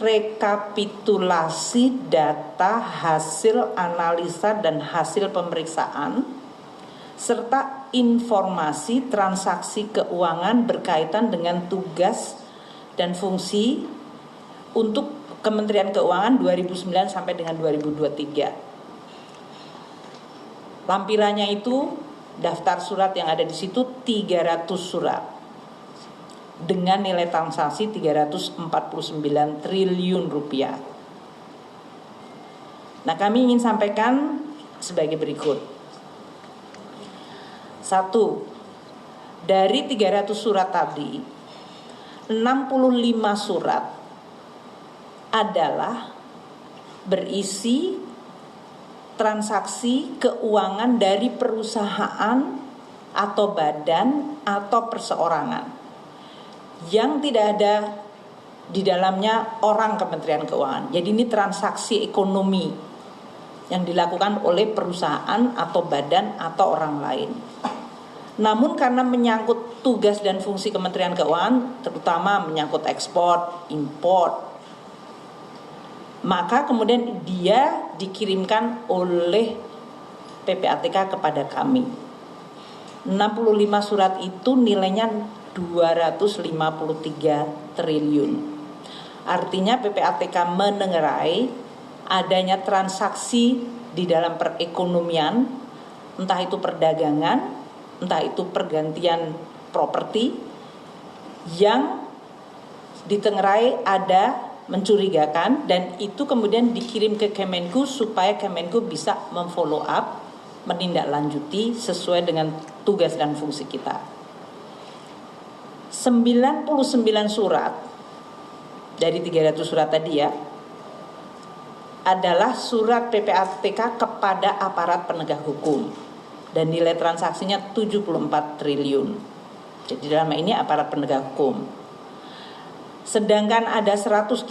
rekapitulasi data hasil analisa dan hasil pemeriksaan serta informasi transaksi keuangan berkaitan dengan tugas dan fungsi untuk Kementerian Keuangan 2009 sampai dengan 2023. Lampirannya itu daftar surat yang ada di situ 300 surat dengan nilai transaksi 349 triliun rupiah. Nah, kami ingin sampaikan sebagai berikut. 1. Dari 300 surat tadi, 65 surat adalah berisi transaksi keuangan dari perusahaan atau badan atau perseorangan yang tidak ada di dalamnya orang Kementerian Keuangan. Jadi ini transaksi ekonomi yang dilakukan oleh perusahaan atau badan atau orang lain. Namun karena menyangkut tugas dan fungsi Kementerian Keuangan, terutama menyangkut ekspor, impor, maka kemudian dia dikirimkan oleh PPATK kepada kami. 65 surat itu nilainya 253 triliun. Artinya PPATK menengarai adanya transaksi di dalam perekonomian, entah itu perdagangan, entah itu pergantian properti, yang ditengarai ada mencurigakan, dan itu kemudian dikirim ke Kemenku supaya Kemenku bisa memfollow up, menindaklanjuti sesuai dengan tugas dan fungsi kita. 99 surat dari 300 surat tadi ya adalah surat PPATK kepada aparat penegak hukum dan nilai transaksinya 74 triliun. Jadi dalam ini aparat penegak hukum. Sedangkan ada 135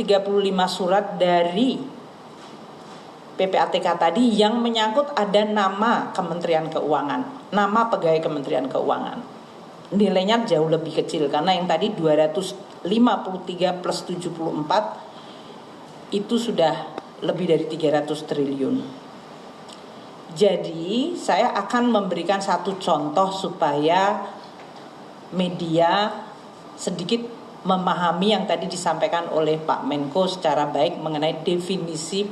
surat dari PPATK tadi yang menyangkut ada nama Kementerian Keuangan, nama pegawai Kementerian Keuangan. Nilainya jauh lebih kecil karena yang tadi 253 plus 74 itu sudah lebih dari 300 triliun. Jadi saya akan memberikan satu contoh supaya media sedikit memahami yang tadi disampaikan oleh Pak Menko secara baik mengenai definisi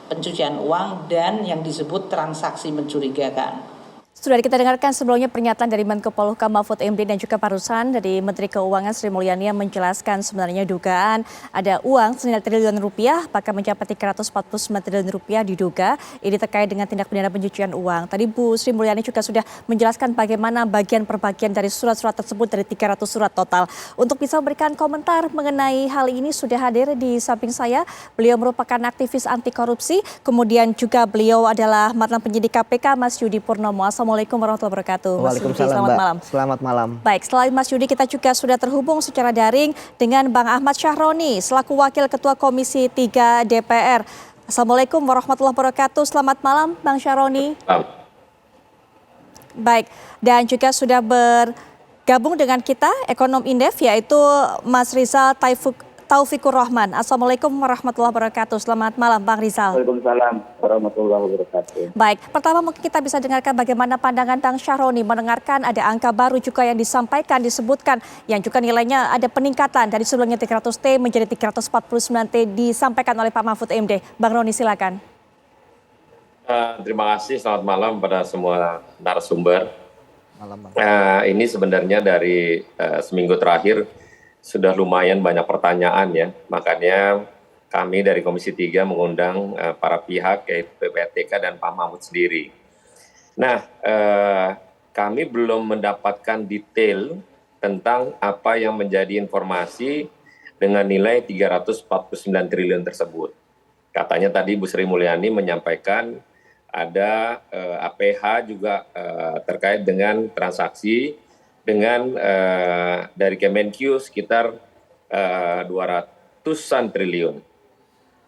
pencucian uang dan yang disebut transaksi mencurigakan. Sudah kita dengarkan sebelumnya pernyataan dari Menko Polhukam Mahfud MD dan juga barusan dari Menteri Keuangan Sri Mulyani yang menjelaskan sebenarnya dugaan ada uang senilai triliun rupiah bahkan mencapai 349 triliun rupiah diduga ini terkait dengan tindak pidana pencucian uang. Tadi Bu Sri Mulyani juga sudah menjelaskan bagaimana bagian per bagian dari surat-surat tersebut dari 300 surat total. Untuk bisa memberikan komentar mengenai hal ini sudah hadir di samping saya. Beliau merupakan aktivis anti korupsi, kemudian juga beliau adalah mantan penyidik KPK Mas Yudi Purnomo. Assalamualaikum warahmatullahi wabarakatuh. Mas Yudi, selamat malam. Selamat malam. Baik, selain Mas Yudi kita juga sudah terhubung secara daring dengan Bang Ahmad Syahroni selaku Wakil Ketua Komisi 3 DPR. Assalamualaikum warahmatullahi wabarakatuh. Selamat malam Bang Syahroni. Baik, dan juga sudah bergabung dengan kita ekonom Indef yaitu Mas Rizal Taufikur Rahman. Assalamualaikum warahmatullahi wabarakatuh. Selamat malam Bang Rizal. Waalaikumsalam warahmatullahi wabarakatuh. Baik, pertama mungkin kita bisa dengarkan bagaimana pandangan Bang Syahroni mendengarkan ada angka baru juga yang disampaikan, disebutkan yang juga nilainya ada peningkatan dari sebelumnya 300T menjadi 349T disampaikan oleh Pak Mahfud MD. Bang Roni silakan. Terima kasih, selamat malam pada semua narasumber. Malam, ini sebenarnya dari seminggu terakhir sudah lumayan banyak pertanyaan ya, makanya kami dari Komisi 3 mengundang para pihak yaitu PPATK dan Pak Mahfud sendiri. Nah, kami belum mendapatkan detail tentang apa yang menjadi informasi dengan nilai 349 triliun tersebut. Katanya tadi Bu Sri Mulyani menyampaikan ada APH juga terkait dengan transaksi dengan dari Kemenq sekitar 200-an triliun.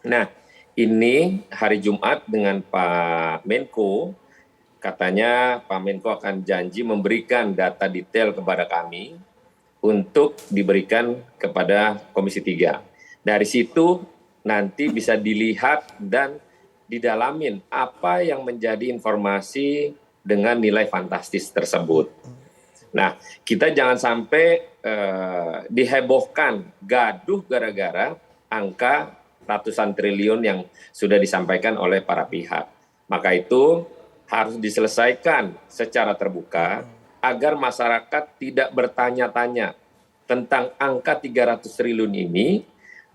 Nah, ini hari Jumat dengan Pak Menko, katanya Pak Menko akan janji memberikan data detail kepada kami untuk diberikan kepada Komisi 3. Dari situ nanti bisa dilihat dan didalamin apa yang menjadi informasi dengan nilai fantastis tersebut. Nah, kita jangan sampai dihebohkan, gaduh gara-gara angka ratusan triliun yang sudah disampaikan oleh para pihak. Maka itu harus diselesaikan secara terbuka agar masyarakat tidak bertanya-tanya tentang angka 300 triliun ini,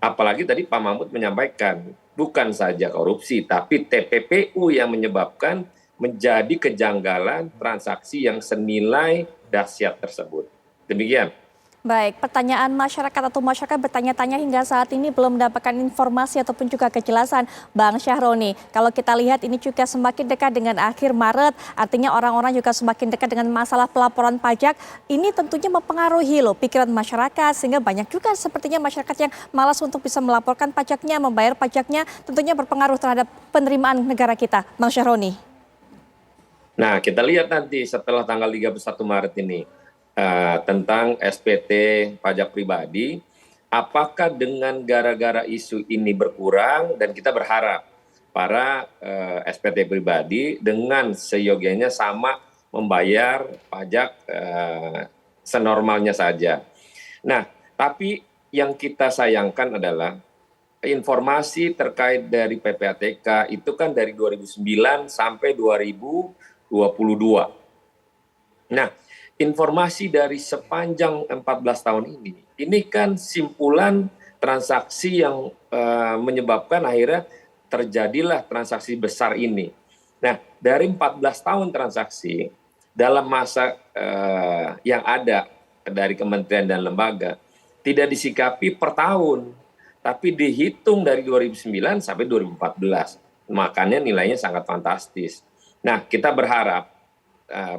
apalagi tadi Pak Mahfud menyampaikan, bukan saja korupsi, tapi TPPU yang menyebabkan menjadi kejanggalan transaksi yang senilai dahsyat tersebut. Demikian. Baik, pertanyaan masyarakat atau masyarakat bertanya-tanya hingga saat ini belum mendapatkan informasi ataupun juga kejelasan. Bang Syahroni, kalau kita lihat ini juga semakin dekat dengan akhir Maret, artinya orang-orang juga semakin dekat dengan masalah pelaporan pajak. Ini tentunya mempengaruhi pikiran masyarakat, sehingga banyak juga sepertinya masyarakat yang malas untuk bisa melaporkan pajaknya, membayar pajaknya, tentunya berpengaruh terhadap penerimaan negara kita. Bang Syahroni. Nah, kita lihat nanti setelah tanggal 31 Maret ini. Tentang SPT pajak pribadi, apakah dengan gara-gara isu ini berkurang, dan kita berharap para SPT pribadi dengan seyogianya sama membayar pajak senormalnya saja. Nah, tapi yang kita sayangkan adalah informasi terkait dari PPATK itu kan dari 2009 sampai 2022. Nah, informasi dari sepanjang 14 tahun ini kan simpulan transaksi yang menyebabkan akhirnya terjadilah transaksi besar ini. Nah, dari 14 tahun transaksi dalam masa yang ada dari kementerian dan lembaga tidak disikapi per tahun, tapi dihitung dari 2009 sampai 2014. Makanya nilainya sangat fantastis. Nah, kita berharap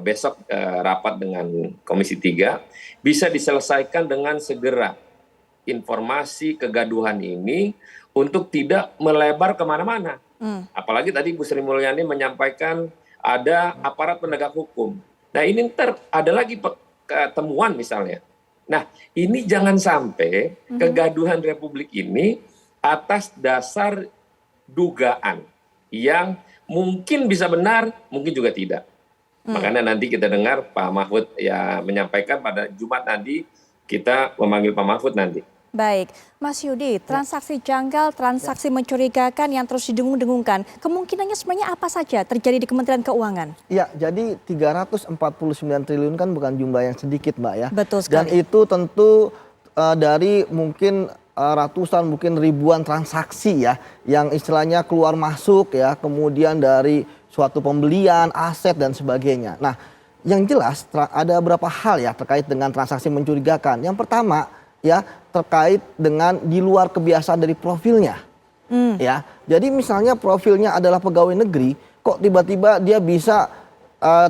besok rapat dengan Komisi 3 bisa diselesaikan dengan segera informasi kegaduhan ini untuk tidak melebar kemana-mana. Apalagi tadi Bu Sri Mulyani menyampaikan ada aparat penegak hukum. Nah, ini ada lagi temuan misalnya. Nah, ini jangan sampai kegaduhan Republik ini atas dasar dugaan yang mungkin bisa benar, mungkin juga tidak. Makanya nanti kita dengar Pak Mahfud ya menyampaikan pada Jumat nanti, kita memanggil Pak Mahfud nanti. Baik, Mas Yudi, transaksi janggal, transaksi mencurigakan yang terus didengung-dengungkan, kemungkinannya sebenarnya apa saja terjadi di Kementerian Keuangan? Ya, jadi 349 triliun kan bukan jumlah yang sedikit, Mbak ya. Betul sekali. Dan itu tentu dari mungkin ratusan, mungkin ribuan transaksi ya, yang istilahnya keluar masuk ya, kemudian dari suatu pembelian, aset dan sebagainya. Nah, yang jelas ada beberapa hal ya terkait dengan transaksi mencurigakan. Yang pertama ya terkait dengan di luar kebiasaan dari profilnya. Ya, jadi misalnya profilnya adalah pegawai negeri, kok tiba-tiba dia bisa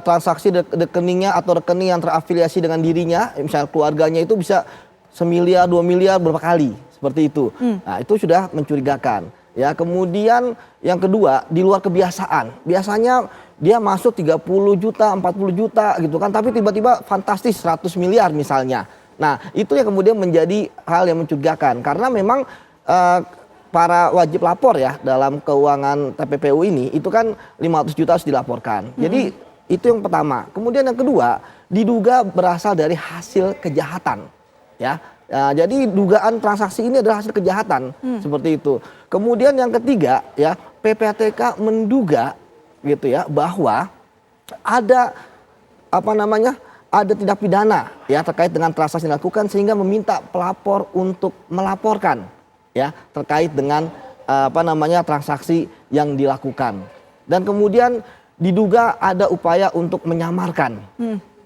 transaksi rekeningnya atau rekening yang terafiliasi dengan dirinya, misalnya keluarganya itu bisa 1 miliar, 2 miliar berapa kali seperti itu. Nah, itu sudah mencurigakan. Ya, kemudian yang kedua di luar kebiasaan. Biasanya dia masuk 30 juta, 40 juta gitu kan, tapi tiba-tiba fantastis 100 miliar misalnya. Nah, itu yang kemudian menjadi hal yang mencurigakan karena memang para wajib lapor ya dalam keuangan TPPU ini itu kan 500 juta harus dilaporkan. Jadi itu yang pertama. Kemudian yang kedua diduga berasal dari hasil kejahatan. Ya. Jadi dugaan transaksi ini adalah hasil kejahatan seperti itu. Kemudian yang ketiga ya PPATK menduga gitu ya bahwa ada ada tindak pidana ya terkait dengan transaksi yang dilakukan sehingga meminta pelapor untuk melaporkan ya terkait dengan transaksi yang dilakukan. Dan kemudian diduga ada upaya untuk menyamarkan.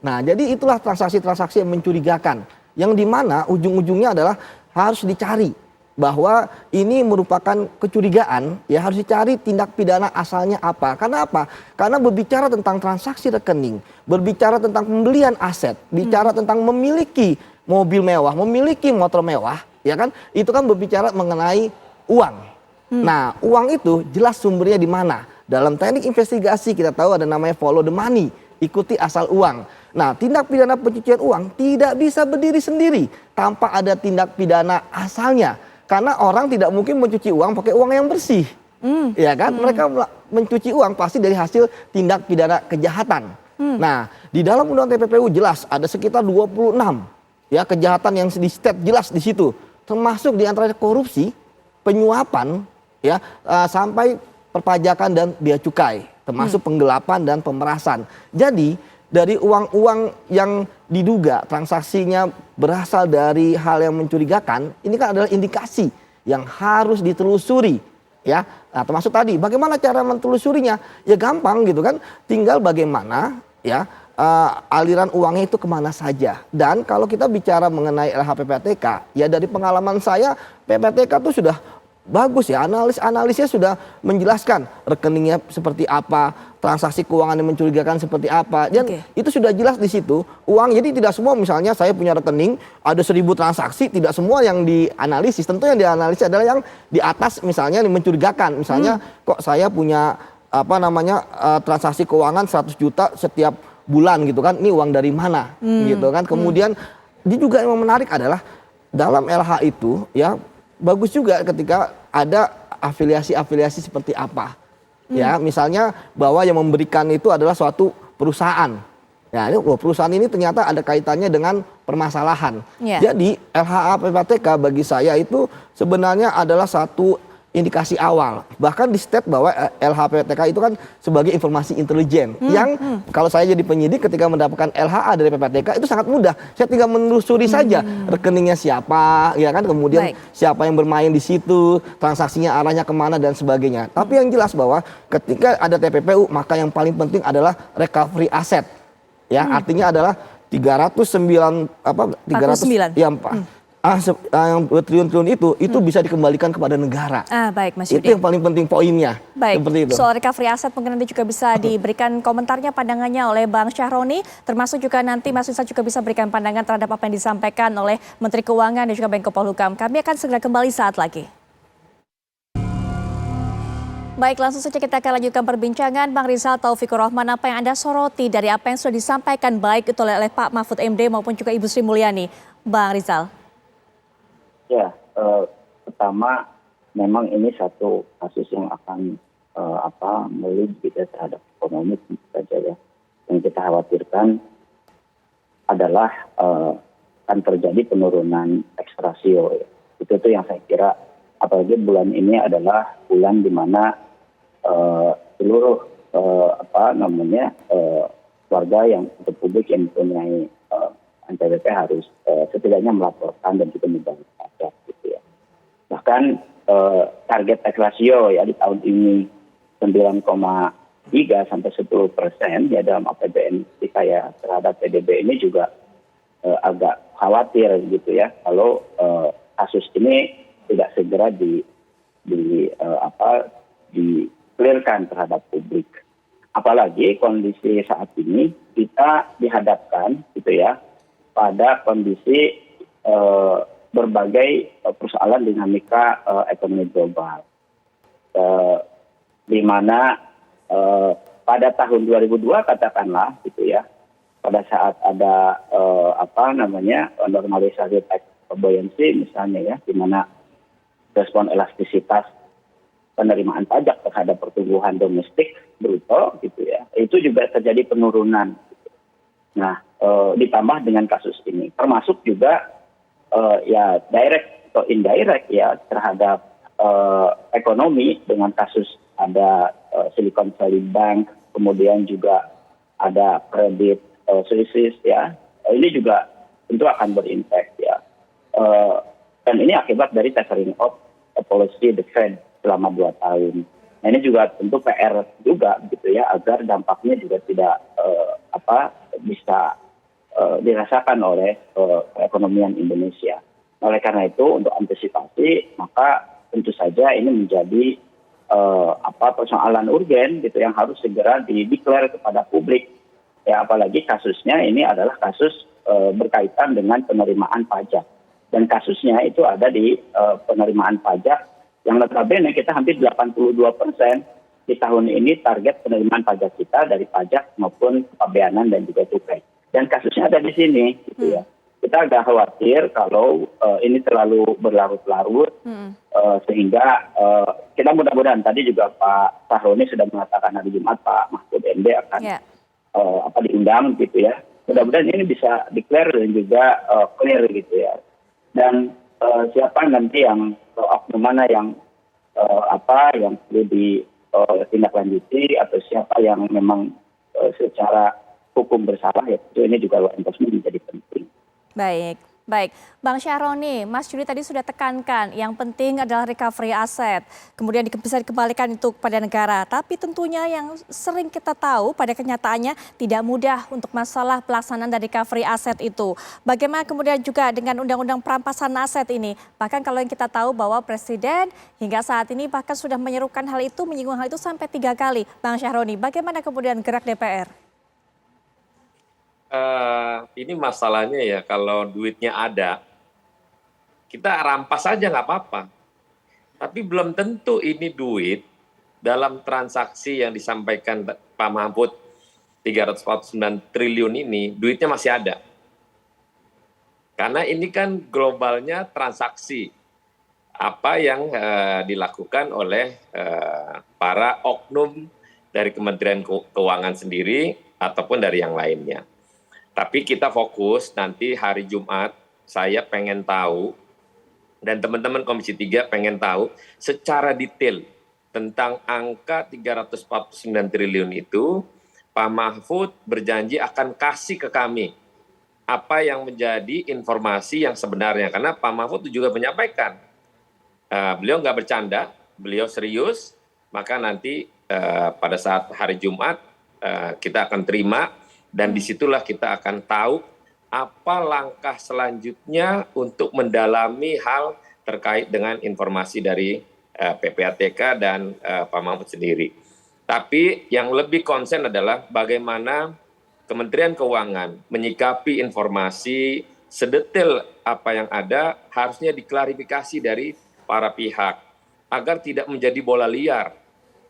Nah, jadi itulah transaksi-transaksi yang mencurigakan. Yang dimana ujung-ujungnya adalah harus dicari bahwa ini merupakan kecurigaan, ya harus dicari tindak pidana asalnya apa. Karena apa? Karena berbicara tentang transaksi rekening, berbicara tentang pembelian aset, bicara tentang memiliki mobil mewah, memiliki motor mewah, ya kan? Itu kan berbicara mengenai uang. Nah, uang itu jelas sumbernya di mana. Dalam teknik investigasi kita tahu ada namanya follow the money, ikuti asal uang. Nah, tindak pidana pencucian uang tidak bisa berdiri sendiri tanpa ada tindak pidana asalnya. Karena orang tidak mungkin mencuci uang pakai uang yang bersih. Ya kan? Mereka mencuci uang pasti dari hasil tindak pidana kejahatan. Nah, di dalam Undang-Undang TPPU jelas ada sekitar 26 ya kejahatan yang di state jelas di situ. Termasuk di antaranya korupsi, penyuapan ya sampai perpajakan dan bea cukai, termasuk penggelapan dan pemerasan. Jadi dari uang-uang yang diduga transaksinya berasal dari hal yang mencurigakan, ini kan adalah indikasi yang harus ditelusuri. Ya, nah, termasuk tadi bagaimana cara mentelusurinya? Ya gampang gitu kan, tinggal bagaimana ya aliran uangnya itu kemana saja. Dan kalau kita bicara mengenai LHPPATK, ya dari pengalaman saya PPATK itu sudah bagus ya, analisnya sudah menjelaskan rekeningnya seperti apa, transaksi keuangan yang mencurigakan seperti apa, dan itu sudah jelas di situ uang. Jadi tidak semua misalnya saya punya rekening ada 1000 transaksi, tidak semua yang dianalisis. Tentu yang dianalisis adalah yang di atas misalnya yang mencurigakan. Misalnya kok saya punya transaksi keuangan 100 juta setiap bulan gitu kan, ini uang dari mana gitu kan. Kemudian ini juga yang menarik adalah dalam LH itu ya bagus juga ketika ada afiliasi-afiliasi seperti apa. Ya, misalnya bahwa yang memberikan itu adalah suatu perusahaan. Ya, ini perusahaan ini ternyata ada kaitannya dengan permasalahan. Jadi LHA PPATK bagi saya itu sebenarnya adalah satu indikasi awal. Bahkan di state bahwa LHPTK itu kan sebagai informasi intelijen yang kalau saya jadi penyidik ketika mendapatkan LHA dari PPATK itu sangat mudah. Saya tinggal menelusuri saja rekeningnya siapa, ya kan, kemudian siapa yang bermain di situ, transaksinya arahnya kemana dan sebagainya. Tapi yang jelas bahwa ketika ada TPPU maka yang paling penting adalah recovery aset. Ya, artinya adalah 309 yang triliun-triliun itu bisa dikembalikan kepada negara. Baik, Mas Yudi. Itu yang paling penting poinnya. Baik, itu. Soal recovery aset mungkin nanti juga bisa diberikan komentarnya, pandangannya oleh Bang Syahroni, termasuk juga nanti Mas Rizal juga bisa berikan pandangan terhadap apa yang disampaikan oleh Menteri Keuangan dan juga Menko Polhukam. Kami akan segera kembali saat lagi. Baik, langsung saja kita akan lanjutkan perbincangan. Bang Rizal Taufikur Rahman, apa yang Anda soroti dari apa yang sudah disampaikan baik itu oleh Pak Mahfud MD maupun juga Ibu Sri Mulyani? Bang Rizal. Ya, pertama memang ini satu kasus yang akan melihat kita terhadap ekonomi tentu saja ya. Yang kita khawatirkan adalah akan terjadi penurunan tax ratio ya. Itu tuh yang saya kira, apalagi bulan ini adalah bulan di mana seluruh warga yang atau publik yang mempunyai NPWP harus setidaknya melaporkan dan juga membayar pajak gitu ya. Bahkan target tax ratio ya di tahun ini 9,3 sampai 10% ya dalam APBN kita ya terhadap PDB ini juga agak khawatir gitu ya kalau kasus ini tidak segera di-clearkan terhadap publik. Apalagi kondisi saat ini kita dihadapkan gitu ya pada kondisi berbagai persoalan dinamika ekonomi global, di mana pada tahun 2002 katakanlah gitu ya, pada saat ada normalisasi tax buoyancy misalnya ya, di mana respon elastisitas penerimaan pajak terhadap pertumbuhan domestik bruto gitu ya, itu juga terjadi penurunan. Nah, ditambah dengan kasus ini, termasuk juga ya direct atau indirect ya terhadap ekonomi dengan kasus ada Silicon Valley Bank, kemudian juga ada kredit krisis ya, ini juga tentu akan berimpact ya. Dan ini akibat dari tapering off policy the Fed selama 2 tahun. Nah, ini juga tentu PR juga gitu ya, agar dampaknya juga tidak bisa dirasakan oleh perekonomian Indonesia. Oleh karena itu untuk antisipasi maka tentu saja ini menjadi persoalan urgen gitu yang harus segera di-declare kepada publik. Ya, apalagi kasusnya ini adalah kasus berkaitan dengan penerimaan pajak. Dan kasusnya itu ada di penerimaan pajak yang notabene kita hampir 82% di tahun ini target penerimaan pajak kita dari pajak maupun kepabeanan dan juga cukai. Dan kasusnya ada di sini gitu ya. Kita kita agak khawatir kalau ini terlalu berlarut-larut sehingga kita mudah-mudahan tadi juga Pak Sahroni sudah mengatakan hari Jumat Pak Mahfud MD akan diundang gitu ya. Mudah-mudahan ini bisa declare dan juga clear gitu ya. Dan siapa nanti yang oknum mana yang yang perlu ditindaklanjuti atau siapa yang memang secara hukum bersalah, ya tentu ini juga law enforcement menjadi penting. Baik, baik. Bang Syahroni, Mas Yudi tadi sudah tekankan yang penting adalah recovery aset. Kemudian bisa dikembalikan itu kepada negara. Tapi tentunya yang sering kita tahu pada kenyataannya tidak mudah untuk masalah pelaksanaan dari recovery aset itu. Bagaimana kemudian juga dengan undang-undang perampasan aset ini? Bahkan kalau yang kita tahu bahwa Presiden hingga saat ini bahkan sudah menyerukan hal itu, menyinggung hal itu sampai 3 kali. Bang Syahroni, bagaimana kemudian gerak DPR? Ini masalahnya ya, kalau duitnya ada, kita rampas saja nggak apa-apa. Tapi belum tentu ini duit dalam transaksi yang disampaikan Pak Mahfud 349 triliun ini, duitnya masih ada. Karena ini kan globalnya transaksi. Apa yang dilakukan oleh para oknum dari Kementerian Keuangan sendiri ataupun dari yang lainnya. Tapi kita fokus nanti hari Jumat, saya pengen tahu, dan teman-teman Komisi 3 pengen tahu secara detail tentang angka 349 triliun itu, Pak Mahfud berjanji akan kasih ke kami apa yang menjadi informasi yang sebenarnya. Karena Pak Mahfud juga menyampaikan, beliau nggak bercanda, beliau serius, maka nanti pada saat hari Jumat kita akan terima. Dan disitulah kita akan tahu apa langkah selanjutnya untuk mendalami hal terkait dengan informasi dari PPATK dan Pak Mahfud sendiri. Tapi yang lebih konsen adalah bagaimana Kementerian Keuangan menyikapi informasi sedetail apa yang ada harusnya diklarifikasi dari para pihak agar tidak menjadi bola liar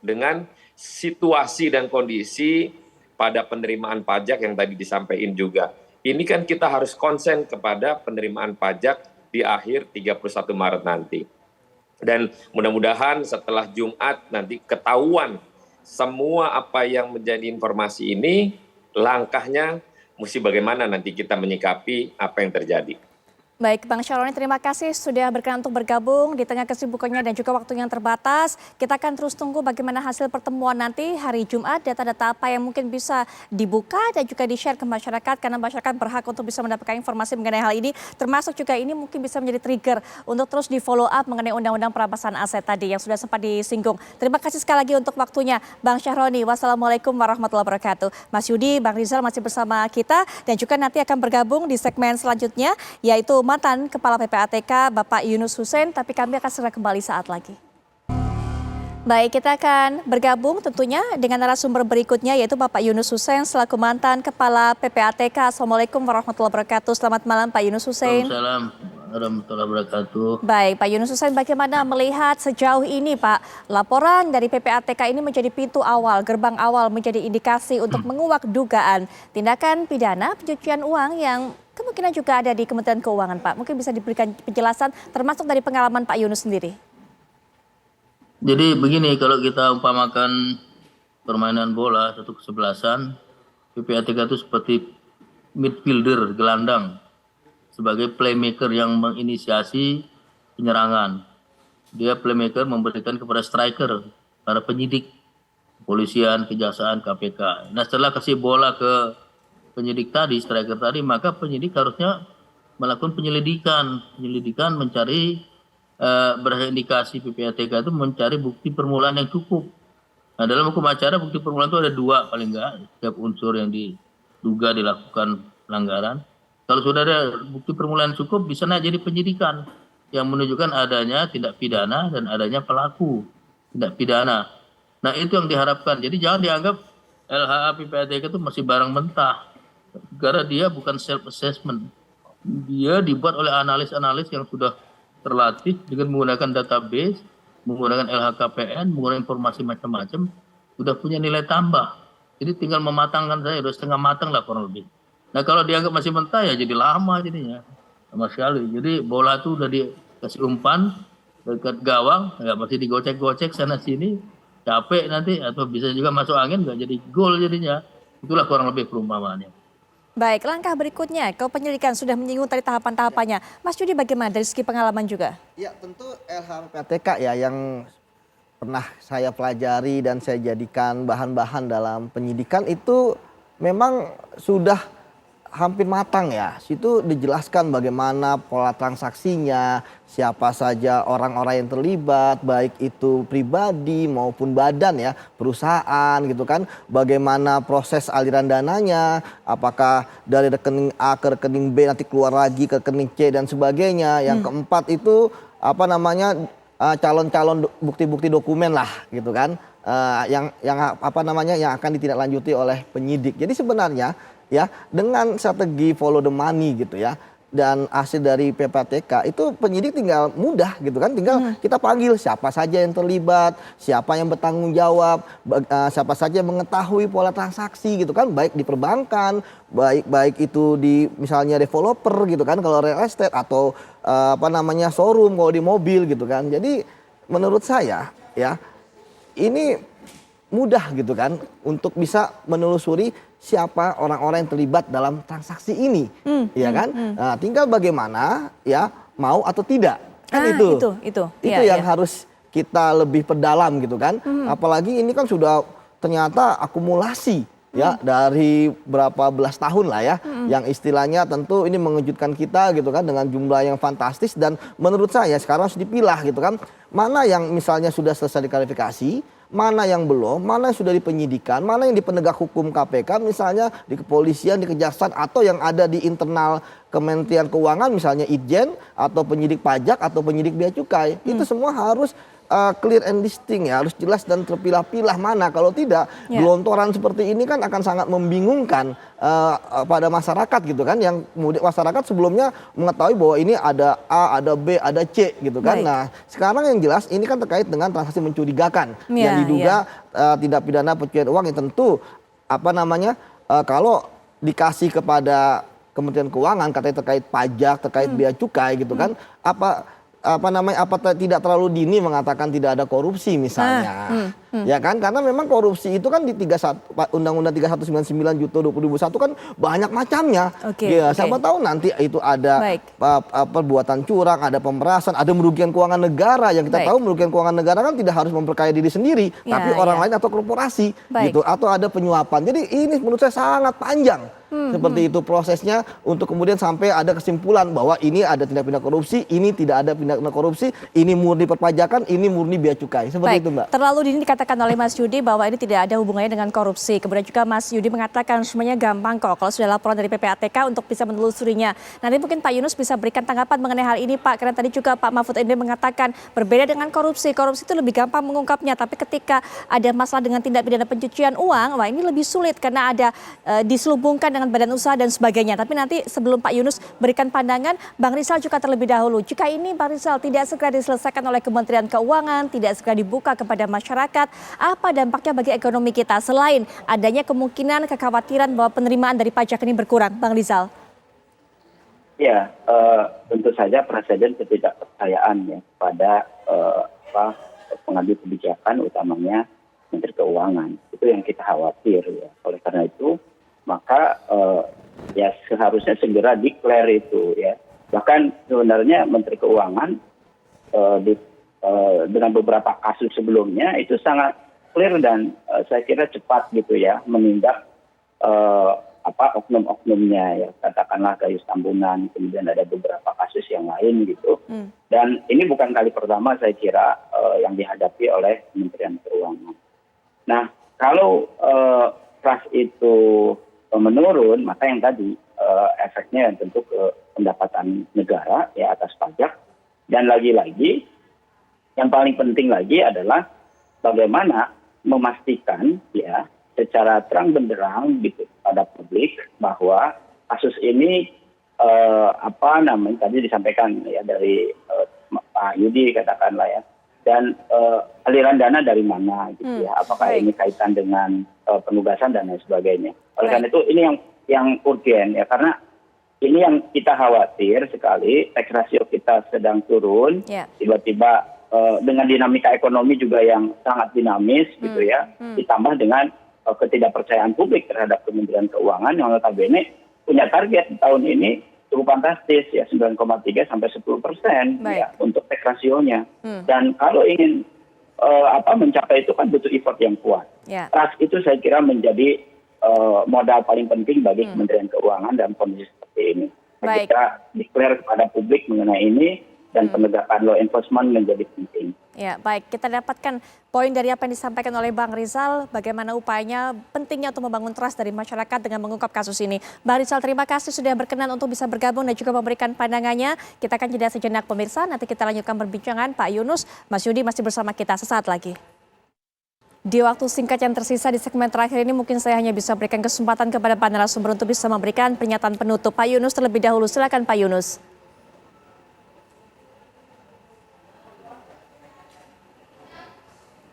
dengan situasi dan kondisi pada penerimaan pajak yang tadi disampaikan juga. Ini kan kita harus konsen kepada penerimaan pajak di akhir 31 Maret nanti. Dan mudah-mudahan setelah Jumat nanti ketahuan semua apa yang menjadi informasi ini, langkahnya mesti bagaimana nanti kita menyikapi apa yang terjadi. Baik, Bang Syahroni, terima kasih sudah berkenan untuk bergabung di tengah kesibukannya dan juga waktu yang terbatas. Kita akan terus tunggu bagaimana hasil pertemuan nanti hari Jumat, data-data apa yang mungkin bisa dibuka dan juga di-share ke masyarakat, karena masyarakat berhak untuk bisa mendapatkan informasi mengenai hal ini, termasuk juga ini mungkin bisa menjadi trigger untuk terus di-follow up mengenai undang-undang perampasan aset tadi yang sudah sempat disinggung. Terima kasih sekali lagi untuk waktunya, Bang Syahroni. Wassalamualaikum warahmatullahi wabarakatuh. Mas Yudi, Bang Rizal masih bersama kita dan juga nanti akan bergabung di segmen selanjutnya, yaitu mantan Kepala PPATK Bapak Yunus Hussein, tapi kami akan segera kembali saat lagi. Baik, kita akan bergabung tentunya dengan narasumber berikutnya, yaitu Bapak Yunus Hussein selaku mantan Kepala PPATK. Assalamualaikum warahmatullahi wabarakatuh. Selamat malam Pak Yunus Hussein. Waalaikumsalam warahmatullahi wabarakatuh. Baik, Pak Yunus Hussein, bagaimana melihat sejauh ini Pak, laporan dari PPATK ini menjadi pintu awal, gerbang awal, menjadi indikasi untuk menguak dugaan tindakan pidana pencucian uang yang kemungkinan juga ada di Kementerian Keuangan, Pak. Mungkin bisa diberikan penjelasan termasuk dari pengalaman Pak Yunus sendiri. Jadi begini, kalau kita umpamakan permainan bola satu kesebelasan, PPATK itu seperti midfielder gelandang sebagai playmaker yang menginisiasi penyerangan. Dia playmaker memberikan kepada striker, para penyidik, kepolisian, kejaksaan, KPK. Nah setelah kasih bola ke penyidik tadi, striker tadi, maka penyidik harusnya melakukan penyelidikan mencari berindikasi PPATK itu mencari bukti permulaan yang cukup. Nah dalam hukum acara bukti permulaan itu ada 2 paling enggak, setiap unsur yang diduga dilakukan pelanggaran. Kalau sudah ada bukti permulaan cukup, bisa jadi penyidikan yang menunjukkan adanya tindak pidana dan adanya pelaku tindak pidana. Nah itu yang diharapkan. Jadi jangan dianggap LHA PPATK itu masih barang mentah. Karena dia bukan self-assessment. Dia dibuat oleh analis-analis yang sudah terlatih dengan menggunakan database, menggunakan LHKPN, menggunakan informasi macam-macam, sudah punya nilai tambah. Jadi tinggal mematangkan saya, sudah setengah matang lah kurang lebih. Nah kalau dianggap masih mentah ya jadi lama jadinya. sama sekali. Jadi bola tuh udah dikasih umpan dekat gawang, ya masih digocek-gocek sana sini, capek nanti atau bisa juga masuk angin nggak jadi gol jadinya. Itulah kurang lebih perumpamaannya. Baik, langkah berikutnya, kalau penyelidikan sudah menyinggung tadi tahapan-tahapannya. Mas Yudi bagaimana dari segi pengalaman juga? Ya tentu LHPTK ya yang pernah saya pelajari dan saya jadikan bahan-bahan dalam penyidikan itu memang sudah hampir matang ya. Situ dijelaskan bagaimana pola transaksinya, siapa saja orang-orang yang terlibat, baik itu pribadi maupun badan ya, perusahaan gitu kan. Bagaimana proses aliran dananya, apakah dari rekening A ke rekening B nanti keluar lagi ke rekening C dan sebagainya. Yang keempat itu apa namanya calon-calon bukti-bukti dokumen lah gitu kan, yang apa namanya yang akan ditindaklanjuti oleh penyidik. Jadi sebenarnya ya dengan strategi follow the money gitu ya dan hasil dari PPATK itu penyidik tinggal mudah gitu kan, tinggal kita panggil siapa saja yang terlibat, siapa yang bertanggung jawab, siapa saja yang mengetahui pola transaksi gitu kan, baik di perbankan, baik itu di misalnya developer gitu kan kalau real estate, atau apa namanya showroom kalau di mobil gitu kan. Jadi menurut saya ya ini mudah gitu kan untuk bisa menelusuri siapa orang-orang yang terlibat dalam transaksi ini, ya kan? Nah, tinggal bagaimana ya mau atau tidak, kan itu ya, yang harus kita lebih perdalam gitu kan. Apalagi ini kan sudah ternyata akumulasi ya dari berapa belas tahun lah ya, yang istilahnya tentu ini mengejutkan kita gitu kan dengan jumlah yang fantastis. Dan menurut saya sekarang harus dipilah gitu kan, mana yang misalnya sudah selesai diklarifikasi, mana yang belum, mana yang sudah di penyidikan, mana yang di penegak hukum KPK misalnya, di kepolisian, di kejaksaan, atau yang ada di internal Kementerian Keuangan misalnya Itjen atau penyidik pajak atau penyidik bea cukai. Itu semua harus clear and distinct ya, harus jelas dan terpilah-pilah. Mana kalau tidak gelontoran seperti ini kan akan sangat membingungkan pada masyarakat gitu kan, yang kemudian masyarakat sebelumnya mengetahui bahwa ini ada A, ada B, ada C gitu kan. Nah sekarang yang jelas ini kan terkait dengan transaksi mencurigakan yang diduga tindak pidana pencucian uang, yang tentu apa namanya kalau dikasih kepada Kementerian Keuangan katanya terkait pajak, terkait bea cukai gitu kan, apa tidak terlalu dini mengatakan tidak ada korupsi misalnya, ya kan, karena memang korupsi itu kan di Undang-Undang 3199 2021 kan banyak macamnya. Siapa tahu nanti itu ada perbuatan curang, ada pemerasan, ada merugikan keuangan negara, yang kita tahu merugikan keuangan negara kan tidak harus memperkaya diri sendiri, tapi orang lain atau korporasi gitu, atau ada penyuapan. Jadi ini menurut saya sangat panjang. Seperti itu prosesnya untuk kemudian sampai ada kesimpulan bahwa ini ada tindak pidana korupsi, ini tidak ada tindak pidana korupsi, ini murni perpajakan, ini murni bea cukai. Seperti itu, Mbak. Terlalu dini dikatakan oleh Mas Yudi bahwa ini tidak ada hubungannya dengan korupsi. Kemudian juga Mas Yudi mengatakan semuanya gampang kok kalau sudah laporan dari PPATK untuk bisa menelusurinya. Nanti mungkin Pak Yunus bisa berikan tanggapan mengenai hal ini, Pak. Karena tadi juga Pak Mahfud MD mengatakan berbeda dengan korupsi. Korupsi itu lebih gampang mengungkapnya, tapi ketika ada masalah dengan tindak pidana pencucian uang, wah ini lebih sulit karena ada diselubungkan dengan badan usaha dan sebagainya. Tapi nanti sebelum Pak Yunus berikan pandangan, Bang Rizal juga terlebih dahulu. Jika ini Bang Rizal tidak segera diselesaikan oleh Kementerian Keuangan, tidak segera dibuka kepada masyarakat, apa dampaknya bagi ekonomi kita selain adanya kemungkinan kekhawatiran bahwa penerimaan dari pajak ini berkurang, Bang Rizal? Ya, tentu saja presiden ketidakpercayaan ya pada pengambil kebijakan, utamanya Menteri Keuangan. Itu yang kita khawatir ya. Oleh karena itu maka ya seharusnya segera declare itu ya. Bahkan sebenarnya Menteri Keuangan dengan beberapa kasus sebelumnya itu sangat clear dan saya kira cepat gitu ya menindak oknum-oknumnya ya, katakanlah Gayus Tambunan, kemudian ada beberapa kasus yang lain gitu. Dan ini bukan kali pertama saya kira yang dihadapi oleh Kementerian Keuangan. Nah, kalau trust itu menurun, maka yang tadi efeknya tentu ke pendapatan negara ya atas pajak. Dan lagi-lagi yang paling penting lagi adalah bagaimana memastikan ya secara terang benderang gitu pada publik bahwa kasus ini tadi disampaikan ya dari Pak Yudi katakanlah ya, dan aliran dana dari mana gitu ya, apakah ini kaitan dengan penugasan dan lain sebagainya. Oleh karena itu ini yang urgen ya, karena ini yang kita khawatir sekali, tax ratio kita sedang turun, tiba-tiba dengan dinamika ekonomi juga yang sangat dinamis gitu ya, ditambah dengan ketidakpercayaan publik terhadap Kementerian Keuangan yang notabene punya target tahun ini cukup fantastis ya 9,3 sampai 10% ya untuk tax rasionya. Dan kalau ingin mencapai itu kan butuh effort yang kuat. Trust itu saya kira menjadi modal paling penting bagi Kementerian Keuangan dalam kondisi seperti ini. Kita declare kepada publik mengenai ini dan penegakan law enforcement menjadi penting. Ya, baik. Kita dapatkan poin dari apa yang disampaikan oleh Bang Rizal, bagaimana upayanya pentingnya untuk membangun trust dari masyarakat dengan mengungkap kasus ini. Bang Rizal, terima kasih sudah berkenan untuk bisa bergabung dan juga memberikan pandangannya. Kita akan jeda sejenak pemirsa, nanti kita lanjutkan perbincangan. Pak Yunus, Mas Yudi masih bersama kita sesaat lagi. Di waktu singkat yang tersisa di segmen terakhir ini mungkin saya hanya bisa berikan kesempatan kepada para narasumber untuk bisa memberikan pernyataan penutup. Pak Yunus terlebih dahulu, silakan Pak Yunus.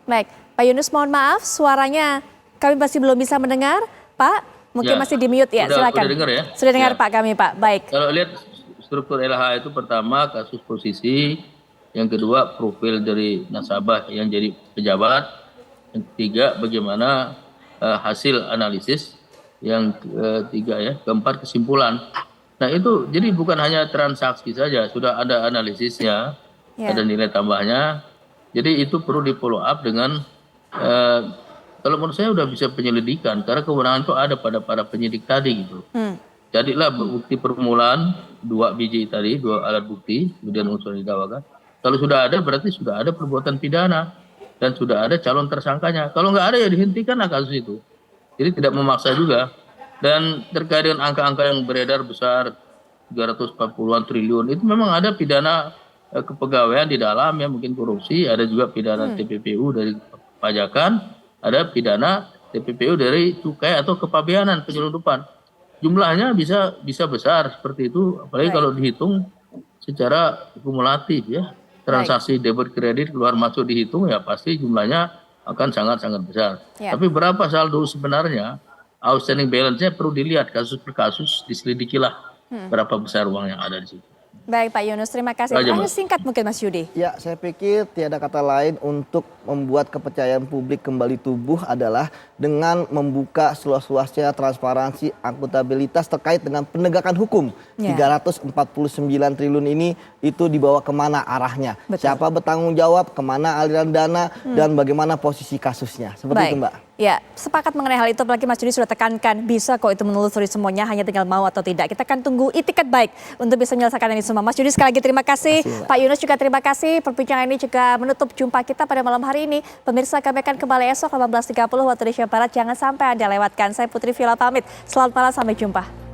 Baik, Pak Yunus mohon maaf suaranya kami masih belum bisa mendengar. Pak, mungkin masih di mute ya, silakan. Sudah dengar ya? Sudah dengar Pak kami Pak, baik. Kalau lihat struktur LH itu pertama kasus posisi, yang kedua profil dari nasabah yang jadi pejabat, yang ketiga bagaimana hasil analisis, yang ketiga ya, keempat kesimpulan. Nah itu jadi bukan hanya transaksi saja, sudah ada analisisnya, ada nilai tambahnya. Jadi itu perlu di follow up dengan, kalau menurut saya udah bisa penyelidikan, karena kewenangan itu ada pada para penyidik tadi gitu. Jadilah bukti permulaan 2 biji tadi, 2 alat bukti, kemudian unsur didakwakan. Kalau sudah ada berarti sudah ada perbuatan pidana dan sudah ada calon tersangkanya. Kalau nggak ada ya dihentikanlah kasus itu. Jadi tidak memaksa juga. Dan terkait dengan angka-angka yang beredar besar 340-an triliun itu memang ada pidana kepegawaian di dalam ya, mungkin korupsi, ada juga pidana TPPU dari pajakan, ada pidana TPPU dari cukai atau kepabeanan penyelundupan. Jumlahnya bisa besar seperti itu, apalagi kalau dihitung secara kumulatif ya. Transaksi debit kredit keluar masuk dihitung ya pasti jumlahnya akan sangat-sangat besar. Tapi berapa saldo sebenarnya, outstanding balance-nya perlu dilihat kasus per kasus, diselidikilah berapa besar uang yang ada di situ. Baik Pak Yunus, terima kasih. Terakhir singkat mungkin Mas Yudi. Ya, saya pikir tiada kata lain untuk membuat kepercayaan publik kembali tumbuh adalah dengan membuka seluas-luasnya transparansi, akuntabilitas terkait dengan penegakan hukum. 349 triliun ini itu dibawa kemana arahnya. Siapa bertanggung jawab, kemana aliran dana, dan bagaimana posisi kasusnya. Seperti itu Mbak. Ya, sepakat mengenai hal itu, apalagi Mas Yudi sudah tekankan bisa kok itu menelusuri semuanya, hanya tinggal mau atau tidak. Kita akan tunggu itikat baik untuk bisa menyelesaikan ini semua. Mas Yudi sekali lagi terima kasih. Pak Yunus juga terima kasih. Perbincangan ini juga menutup jumpa kita pada malam hari ini. Pemirsa, kami akan kembali esok 18.30 waktu Indonesia Barat. Jangan sampai Anda lewatkan. Saya Putri Villa pamit. Selamat malam, sampai jumpa.